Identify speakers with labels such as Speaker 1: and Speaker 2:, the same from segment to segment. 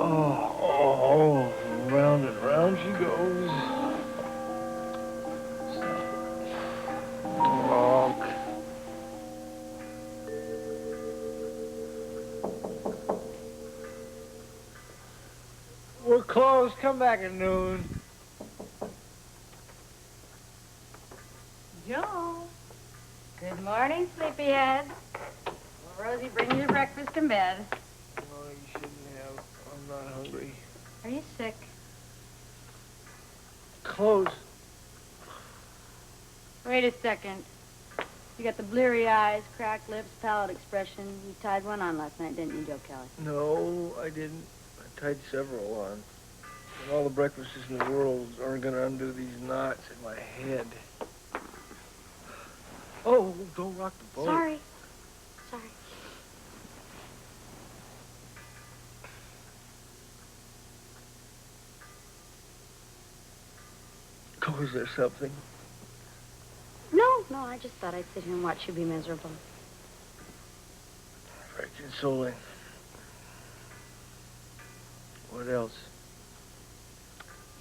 Speaker 1: Oh, round and round she goes. Walk. We're closed. Come back at noon.
Speaker 2: Joe. Good morning, sleepyhead. Will Rosie bring you breakfast in bed?
Speaker 1: No, you shouldn't have. I'm not hungry.
Speaker 2: Are you sick?
Speaker 1: Closed.
Speaker 2: Wait a second. You got the bleary eyes, cracked lips, pallid expression. You tied one on last night, didn't you, Joe Kelly?
Speaker 1: No, I didn't. I tied several on. And all the breakfasts in the world aren't going to undo these knots in my head. Oh, don't rock the boat.
Speaker 2: Sorry.
Speaker 1: Oh, is there something?
Speaker 2: No, I just thought I'd sit here and watch you be miserable.
Speaker 1: Very consoling. What else?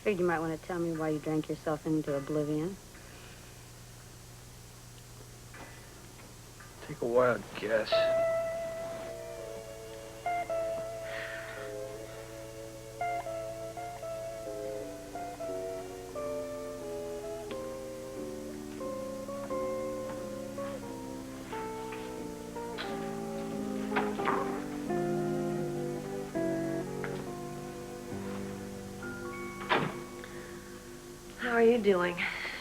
Speaker 2: Figured you might want to tell me why you drank yourself into oblivion.
Speaker 1: Take a wild guess.
Speaker 3: How are you doing?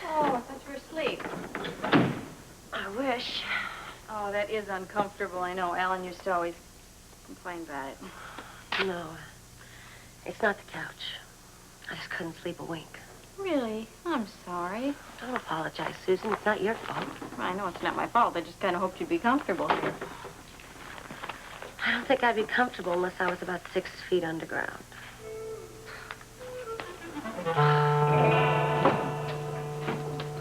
Speaker 2: Oh, I thought you were asleep.
Speaker 3: I wish.
Speaker 2: Oh, that is uncomfortable. I know. Alan used to always complain about it.
Speaker 3: No, it's not the couch. I just couldn't sleep a wink.
Speaker 2: Really? I'm sorry.
Speaker 3: Don't apologize, Susan. It's not your fault.
Speaker 2: I know it's not my fault. I just kind of hoped you'd be comfortable here.
Speaker 3: I don't think I'd be comfortable unless I was about 6 feet underground.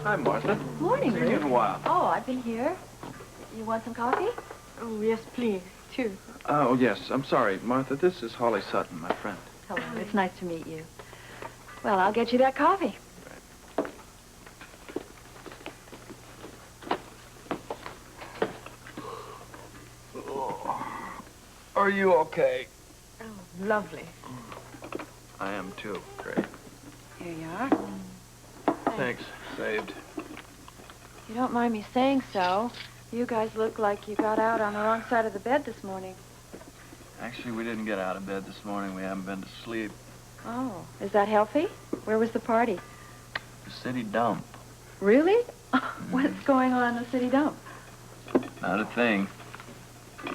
Speaker 4: Hi, Martha.
Speaker 5: Morning,
Speaker 4: Seen you in a while.
Speaker 5: Oh, I've been here. You want some coffee?
Speaker 3: Oh, yes, please. Two.
Speaker 4: Oh, yes. I'm sorry, Martha. This is Holly Sutton, my friend.
Speaker 5: Hello, it's nice to meet you. Well, I'll get you that coffee.
Speaker 1: Are you okay?
Speaker 5: Oh, lovely.
Speaker 4: I am, too. Great.
Speaker 2: Here you are.
Speaker 4: Thanks. Saved.
Speaker 5: You don't mind me saying so. You guys look like you got out on the wrong side of the bed this morning.
Speaker 4: Actually, we didn't get out of bed this morning. We haven't been to sleep.
Speaker 5: Oh, is that healthy? Where was the party?
Speaker 4: The city dump.
Speaker 5: Really? What's going on in the city dump?
Speaker 4: Not a thing.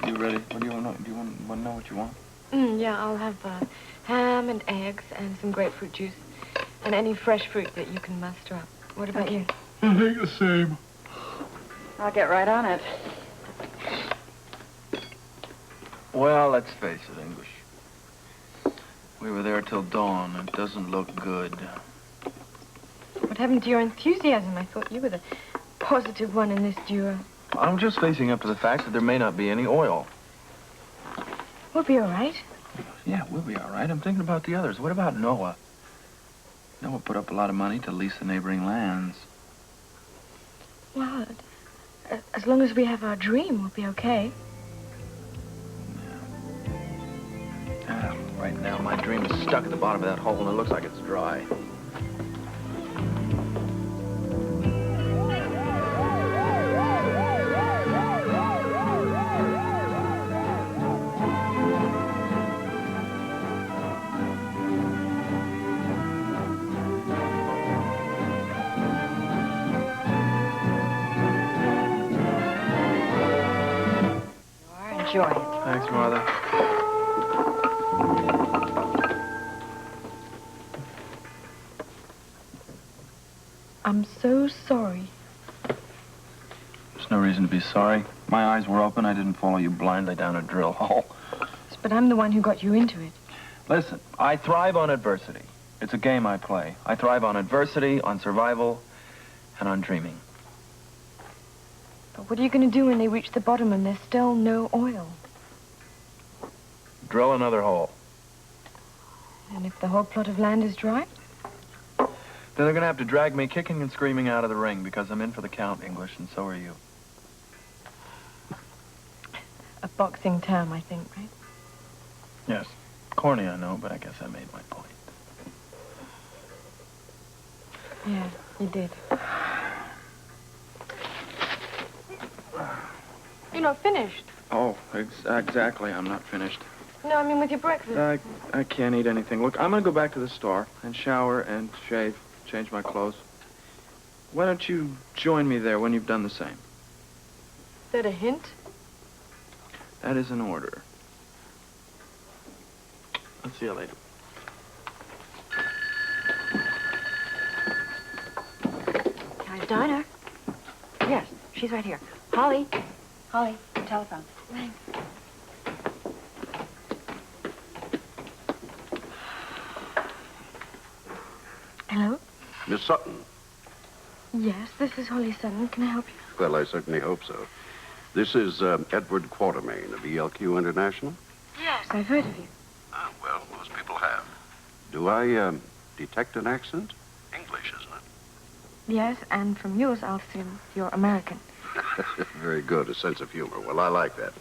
Speaker 4: You ready? What do you want to know? Do you want to know what you want?
Speaker 6: Yeah, I'll have ham and eggs and some grapefruit juice and any fresh fruit that you can muster up. What about you?
Speaker 1: I think the same.
Speaker 2: I'll get right on it.
Speaker 4: Well, let's face it, English. We were there till dawn. It doesn't look good.
Speaker 6: What happened to your enthusiasm? I thought you were the positive one in this duo.
Speaker 4: I'm just facing up to the fact that there may not be any oil.
Speaker 6: We'll be all right.
Speaker 4: Yeah, we'll be all right. I'm thinking about the others. What about Noah? Noah put up a lot of money to lease the neighboring lands.
Speaker 6: Well, as long as we have our dream, we'll be okay.
Speaker 4: Right now, my dream is stuck at the bottom of that hole, and it looks like it's dry.
Speaker 2: Enjoy it.
Speaker 4: Thanks, Mother.
Speaker 6: I'm so sorry.
Speaker 4: There's no reason to be sorry. My eyes were open. I didn't follow you blindly down a drill hole.
Speaker 6: But I'm the one who got you into it.
Speaker 4: Listen, I thrive on adversity. It's a game I play. I thrive on adversity, on survival, and on dreaming.
Speaker 6: But what are you going to do when they reach the bottom and there's still no oil?
Speaker 4: Drill another hole.
Speaker 6: And if the whole plot of land is dry?
Speaker 4: Then they're going to have to drag me kicking and screaming out of the ring because I'm in for the count, English, and so are you.
Speaker 6: A boxing term, I think, right?
Speaker 4: Yes. Corny, I know, but I guess I made my point.
Speaker 6: Yeah, you did. You're not finished.
Speaker 4: Oh, exactly. I'm not finished.
Speaker 6: No, I mean with your breakfast.
Speaker 4: I can't eat anything. Look, I'm going to go back to the store and shower and shave, change my clothes. Why don't you join me there when you've done the same?
Speaker 6: Is that a hint?
Speaker 4: That is an order. I'll see you later.
Speaker 2: Guy's diner. Yes, she's right here. Holly. Holly, telephone.
Speaker 6: Thanks. Hello?
Speaker 7: Miss Sutton.
Speaker 6: Yes, this is Holly Sutton. Can I help you?
Speaker 7: Well, I certainly hope so. This is Edward Quartermain of ELQ International.
Speaker 6: Yes, I've heard of you.
Speaker 7: Ah, well, most people have. Do I detect an accent? English, isn't it?
Speaker 6: Yes, and from yours, I'll assume you're American.
Speaker 7: Very good, a sense of humor. Well, I like that.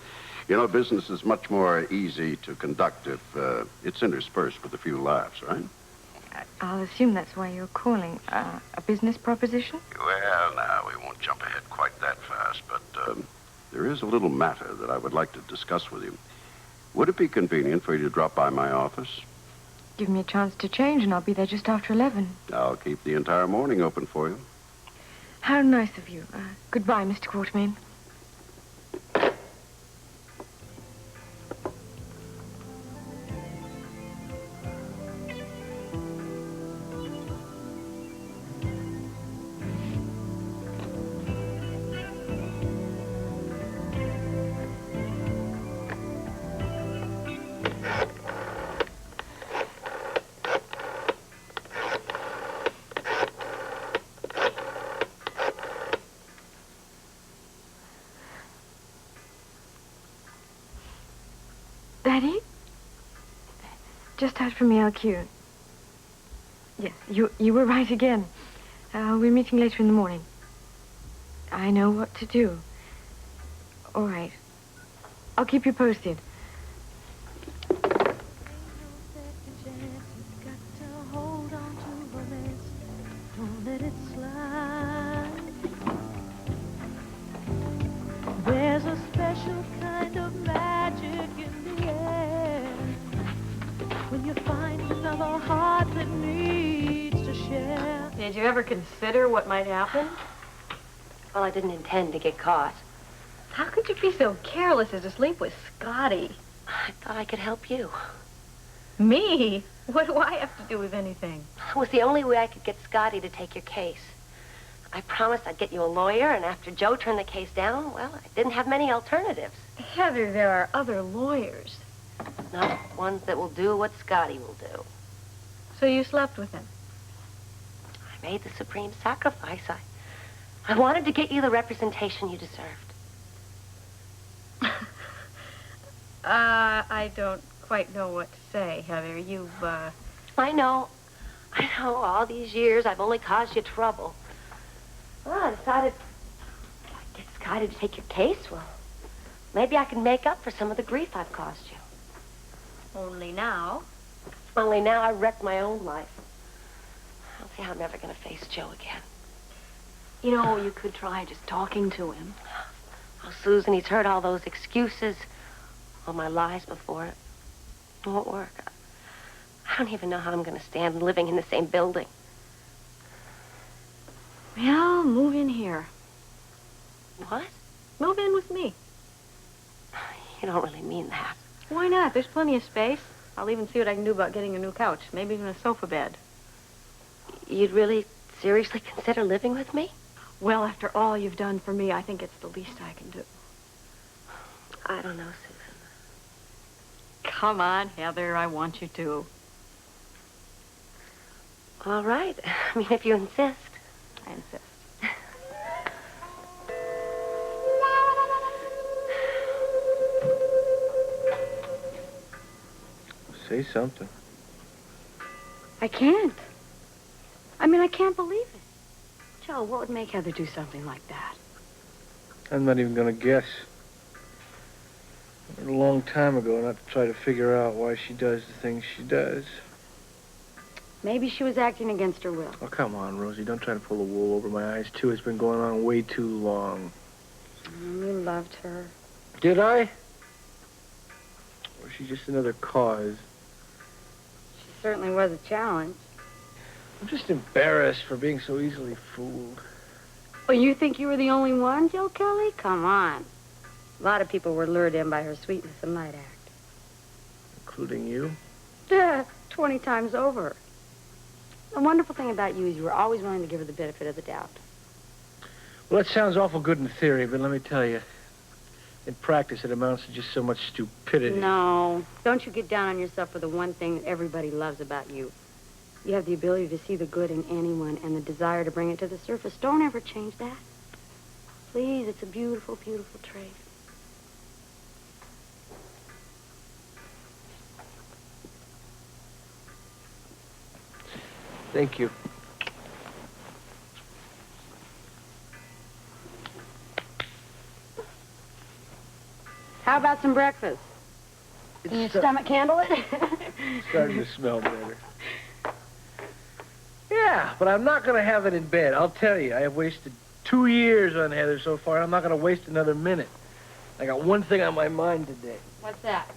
Speaker 7: You know, business is much more easy to conduct if it's interspersed with a few laughs, right?
Speaker 6: I'll assume that's why you're calling. A business proposition?
Speaker 7: Well, now, we won't jump ahead quite that fast, but there is a little matter that I would like to discuss with you. Would it be convenient for you to drop by my office?
Speaker 6: Give me a chance to change, and I'll be there just after 11.
Speaker 7: I'll keep the entire morning open for you.
Speaker 6: How nice of you. Goodbye, Mr. Quartermain. Daddy? Just out from ELQ. Yes, you were right again. We're meeting later in the morning. I know what to do. All right. I'll keep you posted.
Speaker 8: There's a special kind of magic in the air when you find another heart that needs to share.
Speaker 2: Did you ever consider what might happen?
Speaker 3: Well, I didn't intend to get caught.
Speaker 2: How could you be so careless as to sleep with Scotty?
Speaker 3: I thought I could help you.
Speaker 2: Me? What do I have to do with anything?
Speaker 3: It was the only way I could get Scotty to take your case. I promised I'd get you a lawyer, and after Joe turned the case down, well, I didn't have many alternatives.
Speaker 2: Heather, there are other lawyers.
Speaker 3: Not ones that will do what Scotty will do.
Speaker 2: So you slept with him?
Speaker 3: I made the supreme sacrifice. I wanted to get you the representation you deserved.
Speaker 2: I don't quite know what to say, Heather.
Speaker 3: I know. All these years I've only caused you trouble. Well, I decided I'd get Scotty to take your case. Well, maybe I can make up for some of the grief I've caused you.
Speaker 2: Only now.
Speaker 3: Only now I wrecked my own life. I don't see how I'm ever going to face Joe again.
Speaker 2: You know, you could try just talking to him.
Speaker 3: Oh, Susan, he's heard all those excuses, all my lies before it. It won't work. I don't even know how I'm going to stand living in the same building.
Speaker 2: Well, move in here.
Speaker 3: What?
Speaker 2: Move in with me.
Speaker 3: You don't really mean that.
Speaker 2: Why not? There's plenty of space. I'll even see what I can do about getting a new couch. Maybe even a sofa bed.
Speaker 3: You'd really seriously consider living with me?
Speaker 2: Well, after all you've done for me, I think it's the least I can do.
Speaker 3: I don't know, Susan.
Speaker 2: Come on, Heather. I want you to.
Speaker 3: All right. I mean, if you insist.
Speaker 2: I insist.
Speaker 1: Say something.
Speaker 2: I can't. I mean, I can't believe it. Joe, what would make Heather do something like that?
Speaker 1: I'm not even gonna guess. A long time ago, not to try to figure out why she does the things she does.
Speaker 2: Maybe she was acting against her will.
Speaker 1: Oh, come on, Rosie. Don't try to pull the wool over my eyes, too. It's been going on way too long.
Speaker 2: You loved her.
Speaker 1: Did I? Or was she just another cause?
Speaker 2: She certainly was a challenge.
Speaker 1: I'm just embarrassed for being so easily fooled.
Speaker 2: Oh, you think you were the only one, Joe Kelly? Come on. A lot of people were lured in by her sweetness and light act.
Speaker 1: Including you?
Speaker 2: 20 times over. The wonderful thing about you is you were always willing to give her the benefit of the doubt.
Speaker 1: Well, that sounds awful good in theory, but let me tell you, in practice, it amounts to just so much stupidity.
Speaker 2: No. Don't you get down on yourself for the one thing that everybody loves about you. You have the ability to see the good in anyone and the desire to bring it to the surface. Don't ever change that. Please, it's a beautiful, beautiful trait.
Speaker 1: Thank you.
Speaker 2: How about some breakfast? Can your stomach handle it?
Speaker 1: It's starting to smell better. Yeah, but I'm not going to have it in bed. I'll tell you, I have wasted 2 years on Heather so far. I'm not going to waste another minute. I got one thing on my mind today.
Speaker 2: What's that?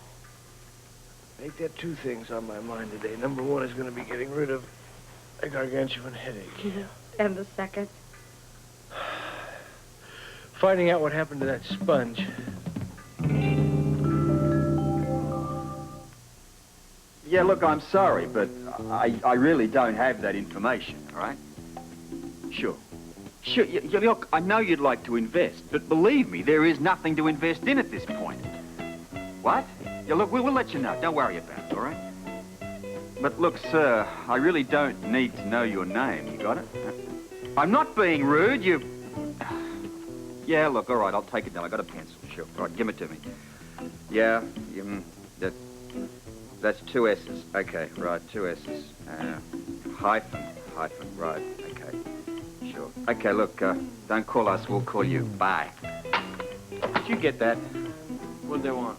Speaker 1: I've got 2 things on my mind today. Number 1 is going to be getting rid of a gargantuan headache.
Speaker 2: And the second?
Speaker 1: Finding out what happened to that sponge.
Speaker 9: Yeah, look, I'm sorry, but I really don't have that information, all right? Sure. Sure, look, I know you'd like to invest, but believe me, there is nothing to invest in at this point. What? Yeah, look, we'll let you know. Don't worry about it, all right? But look, sir, I really don't need to know your name. You got it? I'm not being rude. Yeah, look, all right, I'll take it down. I got a pencil, sure. All right, give it to me. Yeah, that's 2 S's. Okay, right, 2 S's. Hyphen, right, okay. Sure. Okay, look, don't call us, we'll call you. Bye. Did you get that?
Speaker 4: What'd they want?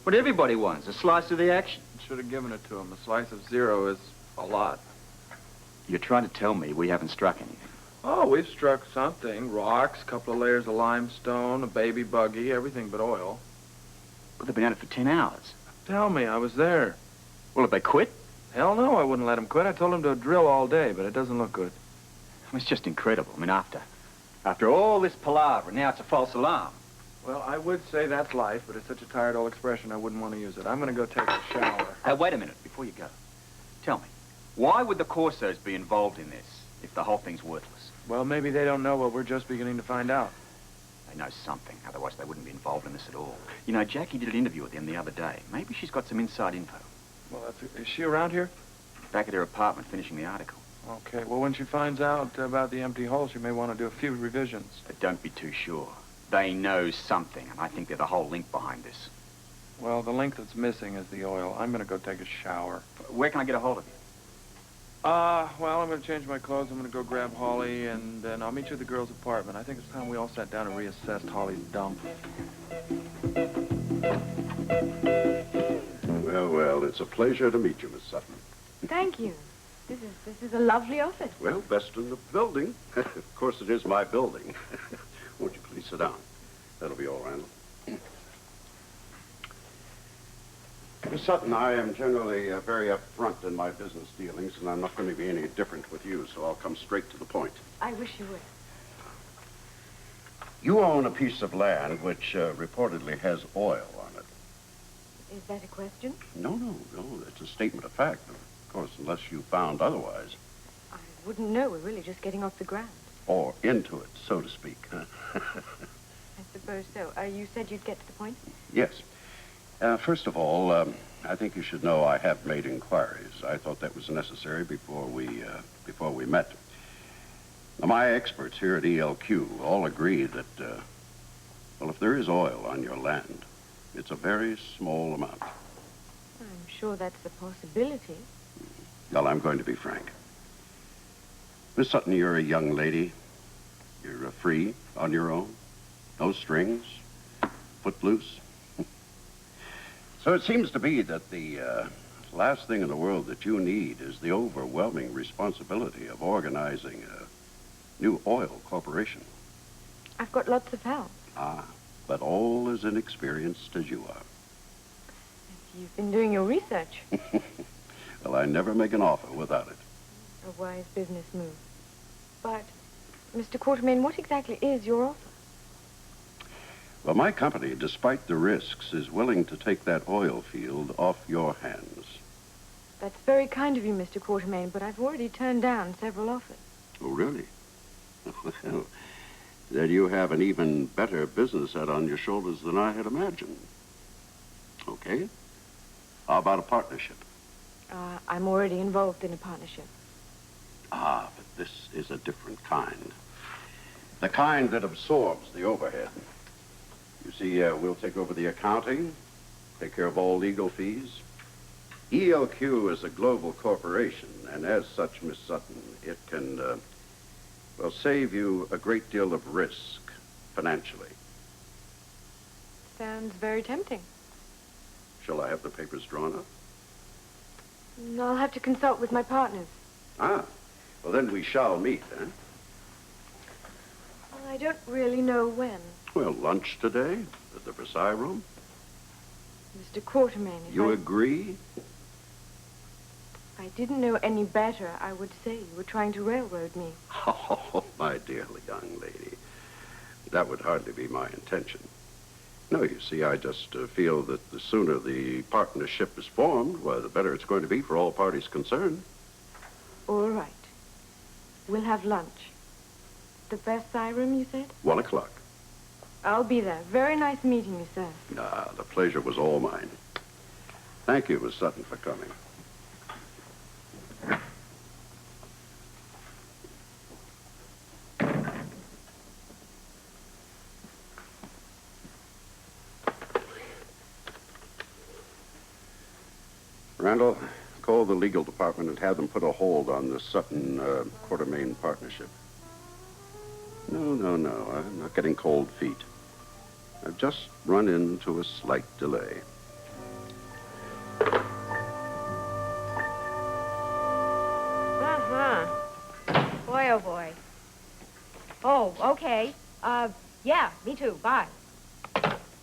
Speaker 9: What everybody wants, a slice of the action.
Speaker 4: Should have given it to them. A slice of 0 is a lot.
Speaker 9: You're trying to tell me we haven't struck anything?
Speaker 4: Oh, we've struck something. Rocks, a couple of layers of limestone, a baby buggy, everything but oil.
Speaker 9: Well, they've been at it for 10 hours.
Speaker 4: Tell me, I was there.
Speaker 9: Well, have they quit?
Speaker 4: Hell no, I wouldn't let them quit. I told them to drill all day, but it doesn't look good.
Speaker 9: It's just incredible. I mean, after all this palaver, now it's a false alarm.
Speaker 4: Well, I would say that's life, but it's such a tired old expression I wouldn't want to use it. I'm going to go take a shower.
Speaker 9: Wait a minute, before you go. Tell me, why would the Corsos be involved in this if the whole thing's worthless?
Speaker 4: Well, maybe they don't know what we're just beginning to find out.
Speaker 9: They know something, otherwise they wouldn't be involved in this at all. You know, Jackie did an interview with them the other day. Maybe she's got some inside info.
Speaker 4: Well, is she around here?
Speaker 9: Back at her apartment finishing the article.
Speaker 4: Okay, well, when she finds out about the empty hole, she may want to do a few revisions.
Speaker 9: But don't be too sure. They know something, and I think they're the whole link behind this.
Speaker 4: Well, the link that's missing is the oil. I'm going to go take a shower.
Speaker 9: Where can I get a hold of you?
Speaker 4: Well, I'm going to change my clothes. I'm going to go grab Holly, and then I'll meet you at the girls' apartment. I think it's time we all sat down and reassessed Holly's dump.
Speaker 7: Well, it's a pleasure to meet you, Miss Sutton.
Speaker 6: Thank you. This is a lovely office.
Speaker 7: Well, best in the building. Of course, it is my building. Won't you please sit down? That'll be all, Randall. Miss Sutton, I am generally very upfront in my business dealings, and I'm not going to be any different with you, so I'll come straight to the point.
Speaker 6: I wish you would.
Speaker 7: You own a piece of land which reportedly has oil on it.
Speaker 6: Is that a question?
Speaker 7: No. It's a statement of fact. Of course, unless you found otherwise.
Speaker 6: I wouldn't know. We're really just getting off the ground.
Speaker 7: Or into it, so to speak.
Speaker 6: I suppose so. You said you'd get to the point?
Speaker 7: Yes. First of all, I think you should know I have made inquiries. I thought that was necessary before we met. Now, my experts here at ELQ all agree that, well, if there is oil on your land, it's a very small amount.
Speaker 6: I'm sure that's a possibility.
Speaker 7: Well, I'm going to be frank. Miss Sutton, you're a young lady. You're free, on your own. No strings. Footloose. So it seems to me that the last thing in the world that you need is the overwhelming responsibility of organizing a new oil corporation.
Speaker 6: I've got lots of help.
Speaker 7: Ah, but all as inexperienced as you are.
Speaker 6: You've been doing your research.
Speaker 7: Well, I never make an offer without it.
Speaker 6: A wise business move. But, Mr. Quartermain, what exactly is your offer?
Speaker 7: Well, my company, despite the risks, is willing to take that oil field off your hands.
Speaker 6: That's very kind of you, Mr. Quartermain, but I've already turned down several offers.
Speaker 7: Oh, really? Well, then you have an even better business head on your shoulders than I had imagined. Okay. How about a partnership?
Speaker 6: I'm already involved in a partnership.
Speaker 7: Ah, but this is a different kind. The kind that absorbs the overhead. You see, we'll take over the accounting, take care of all legal fees. ELQ is a global corporation, and as such, Miss Sutton, it can, well, save you a great deal of risk financially.
Speaker 6: Sounds very tempting.
Speaker 7: Shall I have the papers drawn up?
Speaker 6: I'll have to consult with my partners.
Speaker 7: Ah, well, then we shall meet, eh?
Speaker 6: Well, I don't really know when.
Speaker 7: Well, lunch today at the Versailles Room.
Speaker 6: Mr. Quartermain,
Speaker 7: You agree?
Speaker 6: If I didn't know any better, I would say you were trying to railroad me.
Speaker 7: Oh, my dear young lady. That would hardly be my intention. No, you see, I just feel that the sooner the partnership is formed, well, the better it's going to be for all parties concerned.
Speaker 6: All right. We'll have lunch. The Versailles Room, you said?
Speaker 7: 1 o'clock.
Speaker 6: I'll be there. Very nice meeting you, sir.
Speaker 7: Ah, the pleasure was all mine. Thank you, Miss Sutton, for coming. Randall, call the legal department and have them put a hold on the Sutton Quartermain partnership. No, I'm not getting cold feet. I've just run into a slight delay.
Speaker 3: Boy, oh boy. Oh, okay. Yeah, me too. Bye.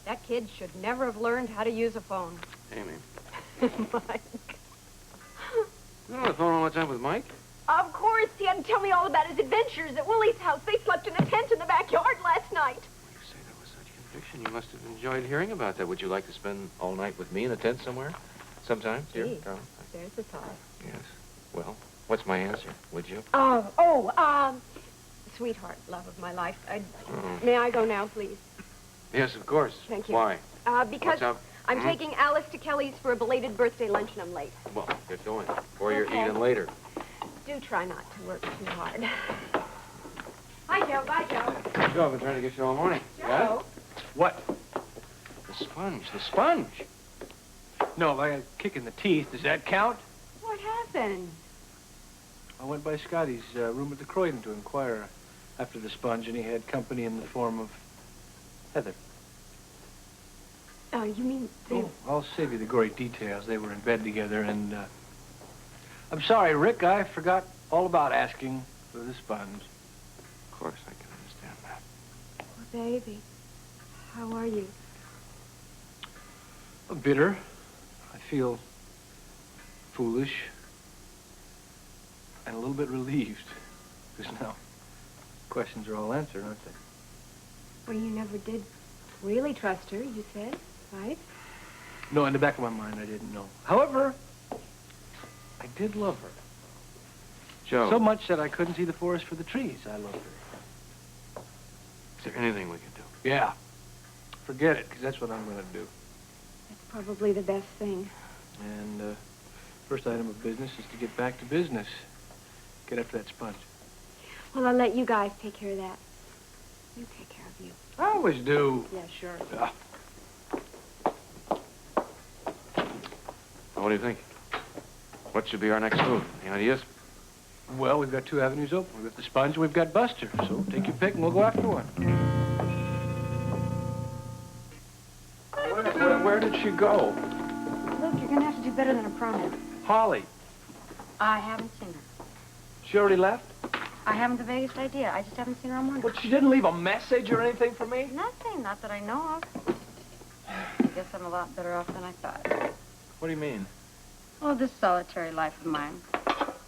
Speaker 3: That kid should never have learned how to use a phone.
Speaker 1: Amy.
Speaker 3: Mike.
Speaker 1: You on the phone all the time with Mike?
Speaker 3: Of course, he had to tell me all about his adventures at Willie's house. They slept in a tent in the backyard last night.
Speaker 1: You say that with such conviction. You must have enjoyed hearing about that. Would you like to spend all night with me in a tent somewhere? Sometime, dear?
Speaker 3: Gee,
Speaker 1: Darling?
Speaker 3: there's the thought.
Speaker 1: Yes. Well, what's my answer? Would you?
Speaker 3: Sweetheart, love of my life. May I go now, please?
Speaker 1: Yes, of course.
Speaker 3: Thank you.
Speaker 1: Why?
Speaker 3: Because
Speaker 1: What's up?
Speaker 3: I'm taking Alice to Kelly's for a belated birthday lunch and I'm late.
Speaker 1: Well, get going. Or you're
Speaker 3: Okay.
Speaker 1: eating later.
Speaker 3: Do try not to work too hard. Hi, Joe. Bye, Joe.
Speaker 1: Joe, I've been trying to get you all morning. Got it? What? The sponge. The sponge. No, if I got a kick in the teeth, does that count?
Speaker 3: What happened?
Speaker 1: I went by Scotty's room at the Croydon to inquire after the sponge, and he had company in the form of Heather.
Speaker 3: Oh, you mean they...
Speaker 1: Oh, I'll save you the gory details. They were in bed together, and, I'm sorry, Rick, I forgot all about asking for the sponge. Of course, I can understand that.
Speaker 6: Oh, baby. How are you?
Speaker 1: Bitter. I feel foolish. And a little bit relieved. Because now, questions are all answered, aren't they?
Speaker 3: Well, you never did really trust her, you said, right?
Speaker 1: No, in the back of my mind, I didn't know. However, I did love her.
Speaker 4: Joe.
Speaker 1: So much that I couldn't see the forest for the trees. I loved her.
Speaker 4: Is there anything we can do?
Speaker 1: Yeah. Forget it, because that's what I'm going to do.
Speaker 3: That's probably the best thing.
Speaker 1: And, first item of business is to get back to business. Get after that sponge.
Speaker 3: Well, I'll let you guys take care of that. You take care of you.
Speaker 1: I always do.
Speaker 3: Yeah, sure.
Speaker 1: Yeah.
Speaker 10: So what do you think? What should be our next move? Any ideas?
Speaker 1: Well, we've got two avenues open. We've got the Sponge, we've got Buster. So take your pick and we'll go after one.
Speaker 4: Where did she go?
Speaker 2: Look, you're gonna have to do better than a promise.
Speaker 1: Holly.
Speaker 2: I haven't seen her.
Speaker 1: She already left?
Speaker 2: I haven't the vaguest idea. I just haven't seen her all morning.
Speaker 1: But she didn't leave a message or anything for me?
Speaker 2: Nothing, not that I know of. I guess I'm a lot better off than I thought.
Speaker 1: What do you mean?
Speaker 2: Oh, this solitary life of mine.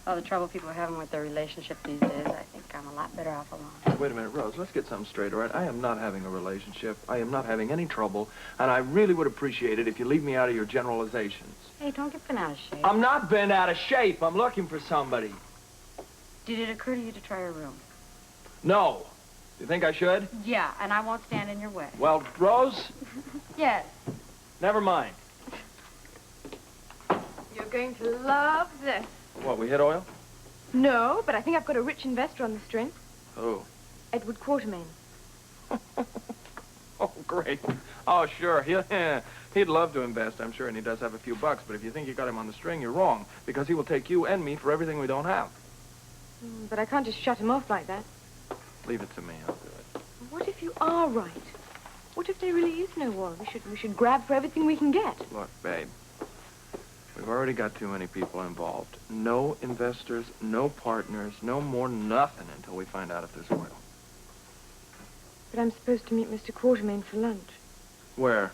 Speaker 2: All the trouble people are having with their relationship these days, I think I'm a lot better off alone.
Speaker 4: Wait a minute, Rose. Let's get something straight, all right? I am not having a relationship. I am not having any trouble. And I really would appreciate it if you leave me out of your generalizations.
Speaker 2: Hey, don't get bent out of shape.
Speaker 4: I'm not bent out of shape. I'm looking for somebody.
Speaker 2: Did it occur to you to try her room?
Speaker 4: No. You think I should?
Speaker 2: Yeah, and I won't stand in your way.
Speaker 4: Well, Rose,
Speaker 2: Yes.
Speaker 4: never mind.
Speaker 5: You're going to love this.
Speaker 4: What, we hit oil?
Speaker 5: No, but I think I've got a rich investor on the string.
Speaker 4: Who?
Speaker 5: Edward Quartermain.
Speaker 4: Oh, great. Oh, sure. He'd love to invest, I'm sure, and he does have a few bucks. But if you think you got him on the string, you're wrong, because he will take you and me for everything we don't have.
Speaker 5: But I can't just shut him off like that.
Speaker 4: Leave it to me. I'll do it.
Speaker 5: What if you are right? What if there really is no war? We should grab for everything we can get.
Speaker 4: Look, babe, we've already got too many people involved. No investors, no partners, no more nothing until we find out if there's oil.
Speaker 5: But I'm supposed to meet Mr. Quartermain for lunch.
Speaker 4: Where?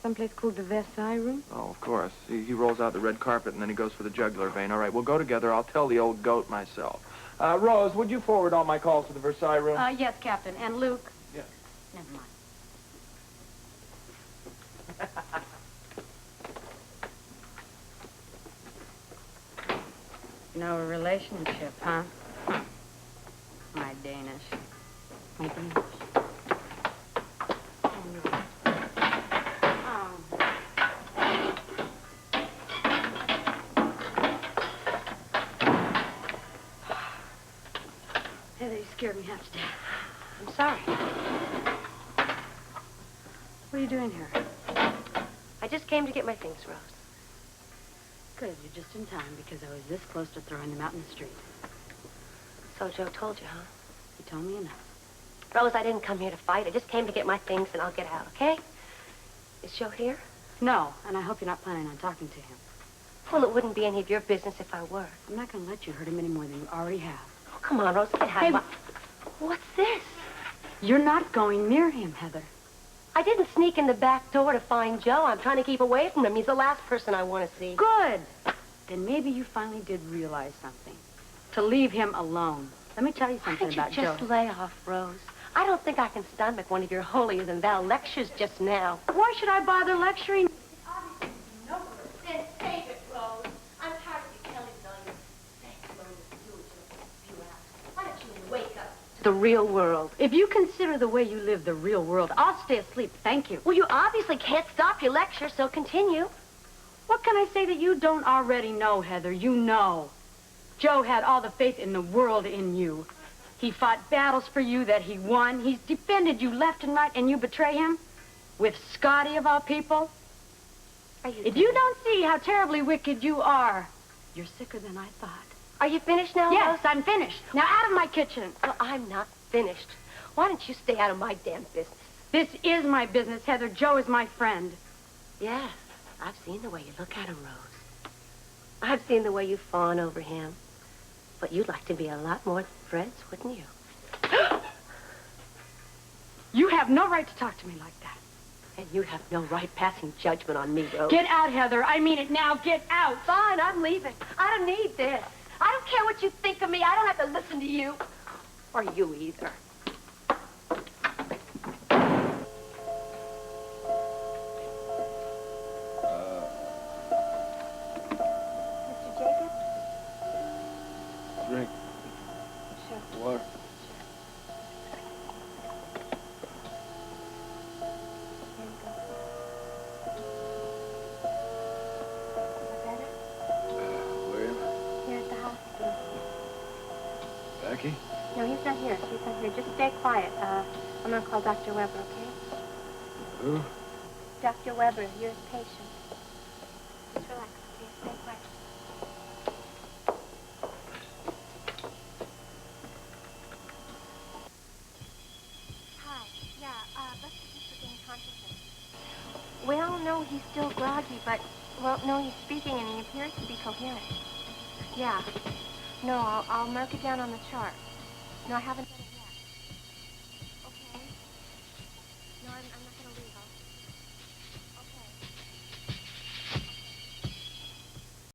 Speaker 5: Someplace called the Versailles Room.
Speaker 4: Oh, of course. He rolls out the red carpet and then he goes for the jugular vein. All right, we'll go together. I'll tell the old goat myself. Rose, would you forward all my calls to the Versailles Room?
Speaker 2: Yes, Captain. And Luke?
Speaker 4: Yes.
Speaker 2: Never mind. No relationship, huh? My Danish. My Danish. Heather, you scared me half to death.
Speaker 3: I'm sorry.
Speaker 2: What are you doing here?
Speaker 3: I just came to get my things, Rose.
Speaker 2: Good, you're just in time because I was this close to throwing them out in the street.
Speaker 3: So Joe told you, huh?
Speaker 2: He told me enough.
Speaker 3: Rose, I didn't come here to fight. I just came to get my things and I'll get out, okay? Is Joe here?
Speaker 2: No, and I hope you're not planning on talking to him.
Speaker 3: Well, it wouldn't be any of your business if I were.
Speaker 2: I'm not going to let you hurt him any more than you already have.
Speaker 3: Oh, come on, Rose, get out
Speaker 2: Hey,
Speaker 3: of my... What's this?
Speaker 2: You're not going near him, Heather.
Speaker 3: I didn't sneak in the back door to find Joe. I'm trying to keep away from him. He's the last person I want to see.
Speaker 2: Good. Then maybe you finally did realize something. To leave him alone. Let me tell you
Speaker 3: Why
Speaker 2: something
Speaker 3: don't you
Speaker 2: about
Speaker 3: just
Speaker 2: Joe.
Speaker 3: lay off, Rose? I don't think I can stomach one of your holier-than-thou lectures just now.
Speaker 2: Why should I bother lecturing?
Speaker 3: Then save it, Rose. I'm tired of you telling me all your sanctimonious views. Why don't you wake up to the real world?
Speaker 2: If you consider the way you live the real world, I'll stay asleep, thank you.
Speaker 3: Well, you obviously can't stop your lecture, so continue.
Speaker 2: What can I say that you don't already know, Heather? You know. Joe had all the faith in the world in you. He fought battles for you that he won. He's defended you left and right, and you betray him? With Scotty, of all people? If you don't see how terribly wicked you are, you're sicker than I thought.
Speaker 3: Are you finished now,
Speaker 2: Yes,
Speaker 3: Rose?
Speaker 2: I'm finished. Now out of my kitchen.
Speaker 3: Well, I'm not finished. Why don't you stay out of my damn business?
Speaker 2: This is my business, Heather. Joe is my friend.
Speaker 3: Yes, I've seen the way you look at him, Rose. I've seen the way you fawn over him. But you'd like to be a lot more than friends, wouldn't you?
Speaker 2: You have no right to talk to me like that.
Speaker 3: And you have no right passing judgment on me, Rose.
Speaker 2: Get out, Heather. I mean it now. Get out.
Speaker 3: Fine, I'm leaving. I don't need this. I don't care what you think of me. I don't have to listen to you. Or you either.
Speaker 5: Mr. Jacobs?
Speaker 1: Drink.
Speaker 5: Sure.
Speaker 1: Water.
Speaker 5: Here you go. Better?
Speaker 1: William?
Speaker 5: Here at the hospital.
Speaker 1: Becky?
Speaker 5: No, he's not here. He's not here. Just stay quiet. I'm gonna call Dr. Weber, okay?
Speaker 1: Who?
Speaker 5: Dr. Weber, you're his patient. Just relax, okay?
Speaker 3: he's still groggy, but, well, no, he's speaking and he appears to be coherent. Yeah. No, I'll mark it down on the chart. No, I haven't done it yet. Okay. No, I'm